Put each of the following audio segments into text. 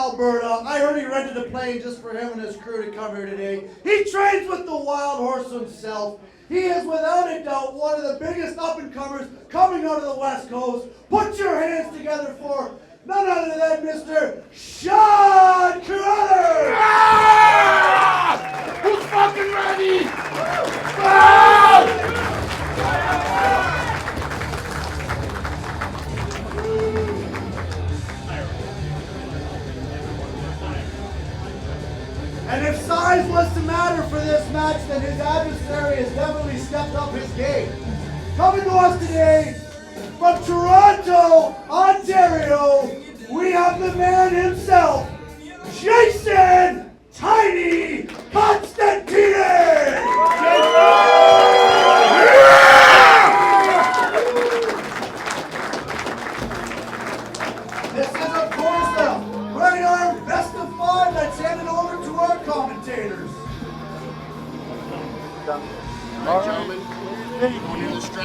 Alberta. I heard he rented a plane just for him and his crew to come here today. He trains with the Wild Horse himself. He is without a doubt one of the biggest up-and-comers coming out of the West Coast. Put your hands together for none other than Mr. Shawn Crowther! Ah! Who's fucking ready? Ah! And if size was to matter for this match, then his adversary has definitely stepped up his game. Coming to us today from Toronto, Ontario, we have the man himself, Jason Tiny Costantini! This is, of course, the right arm best of five that's handed over to our commentators. All right. We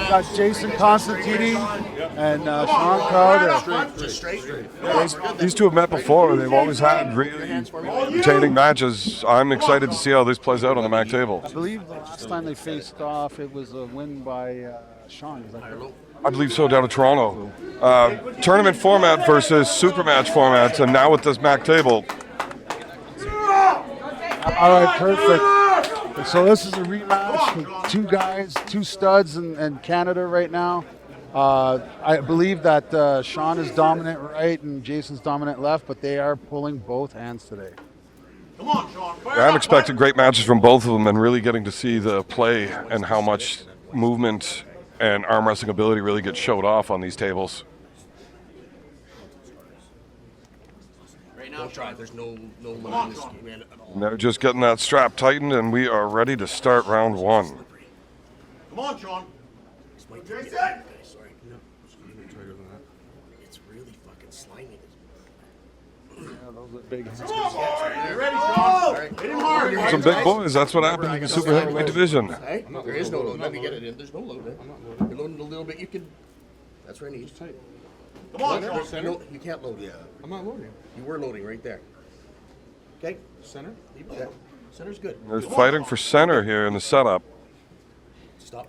got Jason Costantini and Shawn Crowther. These two have met before. They've always had really entertaining matches. I'm excited to see how this plays out on the MAC table. I believe the last time they faced off, it was a win by Shawn. Is that correct? I believe so, down in Toronto. Tournament format versus super match formats, and now with this MAC table. All right, perfect. So this is a rematch with two guys, two studs in Canada right now. I believe that Shawn is dominant right and Jason's dominant left, but they are pulling both hands today. Come on, Shawn. I'm expecting great matches from both of them and really getting to see the play and how much movement and arm wrestling ability really gets showed off on these tables. Don't try. There's no limit in this game at all. They're just getting that strap tightened, and we are ready to start round one. Come on, Shawn. Jason! Sorry. No. It's really fucking slimy. Yeah, those are big hands. Come on, you ready, Shawn? All right. Hit him hard. Some big boys, that's what happened in the super heavyweight division. Hey, there is no load. Let me get it in. There's no load. You're loading a little bit. You can. That's where I need. Tight. Come on, Shawn. No, you can't load yet. I'm not loading. You were loading right there. Okay. Center? Leave it there. Center's good. They're fighting for center here in the setup. Stop.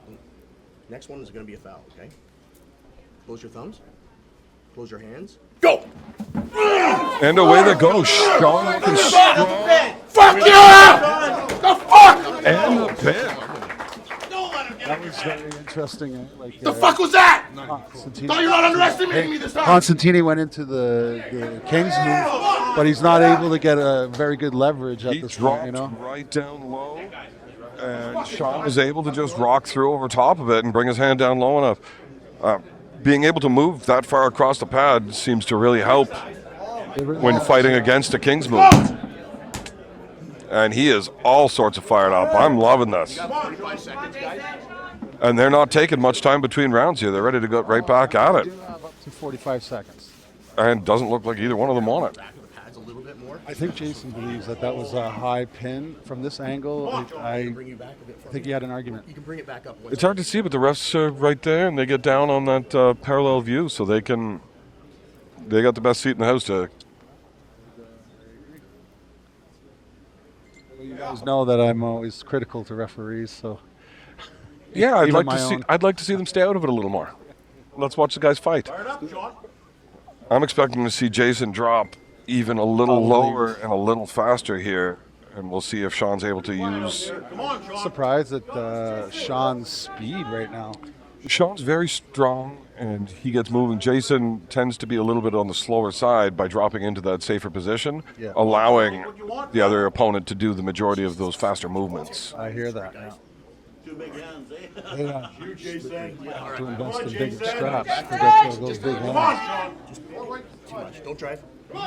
Next one is going to be a foul, okay? Close your thumbs. Close your hands. Go! And away they go. Shawn looking strong. Fuck you! The fuck! And the pin. That was very interesting. The fuck was that? Constantini, No, you're not underestimating me this time. Constantini went into the King's move, but he's not able to get a very good leverage at He this dropped point, you know? right down low, and Shawn was able to just rock through over top of it and bring his hand down low enough. Being able to move that far across the pad seems to really help when fighting against a King's move. And he is all sorts of fired up. I'm loving this. And they're not taking much time between rounds here. They're ready to go right back at it. Up to 45 seconds. And doesn't look like either one of them want it. I think Jason believes that was a high pin. From this angle, I think he had an argument. You can bring it back up. It's hard to see, but the refs are right there, and they get down on that parallel view, so they got the best seat in the house to. You guys know that I'm always critical to referees, so. Yeah, I'd Even like to my see. own. I'd like to see them stay out of it a little more. Let's watch the guys fight. Fire it up, Shawn. I'm expecting to see Jason drop even a little lower and a little faster here, and we'll see if Shawn's able to use. Come on, Shawn. Surprised at Shawn's speed right now. Shawn's very strong, and he gets moving. Jason tends to be a little bit on the slower side by dropping into that safer position, allowing the other opponent to do the majority of those faster movements. I hear that now. Two big hands, eh? Yeah. You, Jason. To invest in bigger straps to get those big Come on, hands. Shawn. Too much. Don't drive.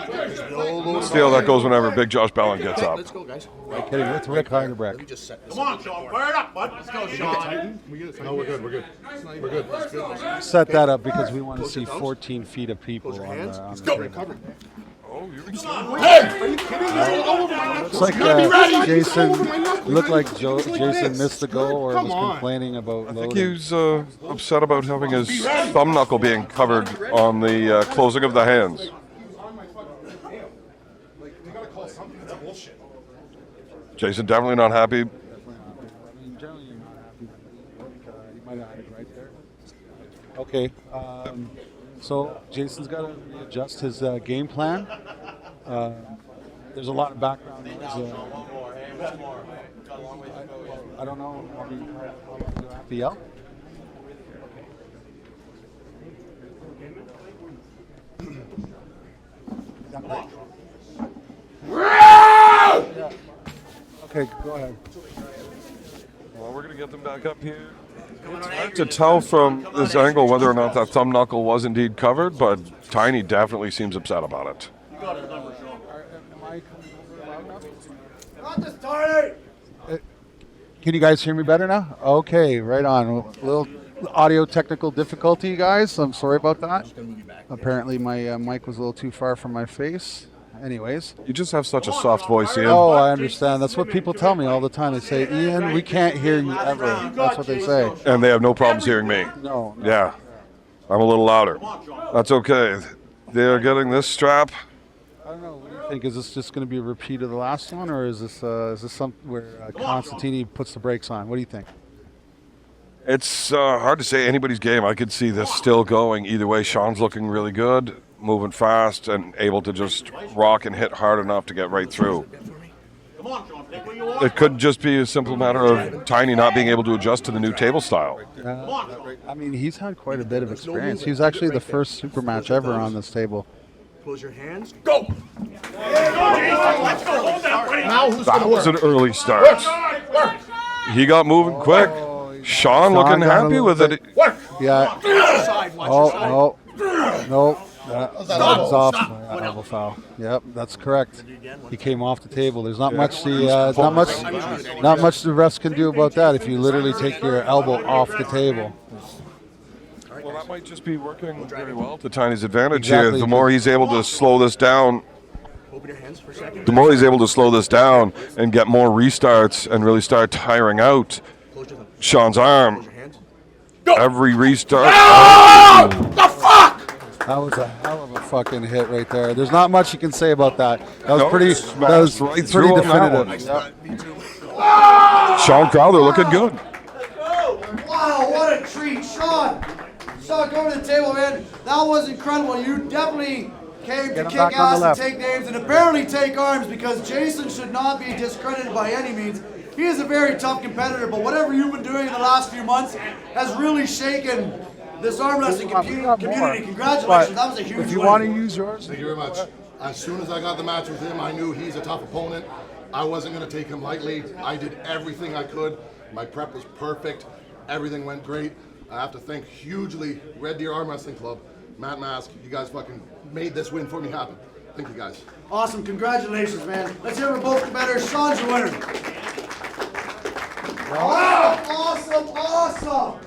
There's no load. See how that goes whenever Big Josh Ballin gets up. Let's go, guys. Kidding with Rick Let me Heiderbreck. just set this Come on, up. Shawn. Fire it up, bud. Let's go, Shawn. No, we're good. We're good. We're good. That's good. Set that up because we want to see 14 feet of people Close your on hands. the Let's table. go. Hey! Are you kidding me? Looks like Jason looked like Jason missed the goal or was complaining about I think loading. he was upset about having his thumb knuckle being covered on the closing of the hands. Jason definitely not happy. Generally, you're not happy. You might have had it right there. Okay. So Jason's got to readjust his game plan. There's a lot of background noise. I don't know. How long do I have to yell? Yeah. Okay, go ahead. Well, we're going to get them back up here. It's hard to tell from this angle whether or not that thumb knuckle was indeed covered, but Tiny definitely seems upset about it. Am I coming over loud enough? Not this Tiny! Can you guys hear me better now? Okay, right on. A little audio technical difficulty, guys. I'm sorry about that. Apparently my mic was a little too far from my face. Anyways. You just have such a soft voice, Ian. Oh, I understand. That's what people tell me all the time. They say, Ian, we can't hear you ever. That's what they say. And they have no problems hearing me. No. Yeah. I'm a little louder. That's okay. They're getting this strap. I don't know. What do you think? Is this just going to be a repeat of the last one, or is this something where Costantini puts the brakes on? What do you think? It's hard to say anybody's game. I could see this still going either way. Shawn's looking really good, moving fast, and able to just rock and hit hard enough to get right through. It could just be a simple matter of Tiny not being able to adjust to the new table style. I mean, he's had quite a bit of experience. He was actually the first super match ever on this table. Close your hands. Go! Now who's That gonna was work? an early start. He got moving quick. Shawn looking got a happy little with bit- it. Yeah. Side, watch Oh, your side. no. That was off. Stop. Elbow foul. Yep, that's correct. He came off the table. There's not much the not much the refs can do about that if you literally take your elbow off the table. Well, that might just be working very well to Tiny's advantage Exactly. here. The more he's able to slow this down, Open your hands for a second. the more he's able to slow this down and get more restarts and really start tiring out Close your, Shawn's arm. close your hands. Every restart. The fuck! That was a hell of a fucking hit right there. There's not much you can say about that. That was No, pretty. smashed That was right pretty through on that one. definitive. Yep. Me too. Shawn Crowther looking good. Wow, what a treat, Shawn! Shawn, go to the table, man. That was incredible. You definitely came to Get him kick back on the ass and left. take names and apparently take arms because Jason should not be discredited by any means. He is a very tough competitor, but whatever you've been doing in the last few months has really shaken this arm wrestling We got more. community. Congratulations, But that was a huge if you win. want to use yours, Thank you very much. As soon as I got the match with him, I knew he's a tough opponent. I wasn't going to take him lightly. I did everything I could. My prep was perfect. Everything went great. I have to thank hugely Red Deer Arm Wrestling Club, Matt Mask. You guys fucking made this win for me happen. Thank you guys. Awesome, congratulations, man. Let's hear from both competitors. Shawn's your winner. Wow, awesome, awesome.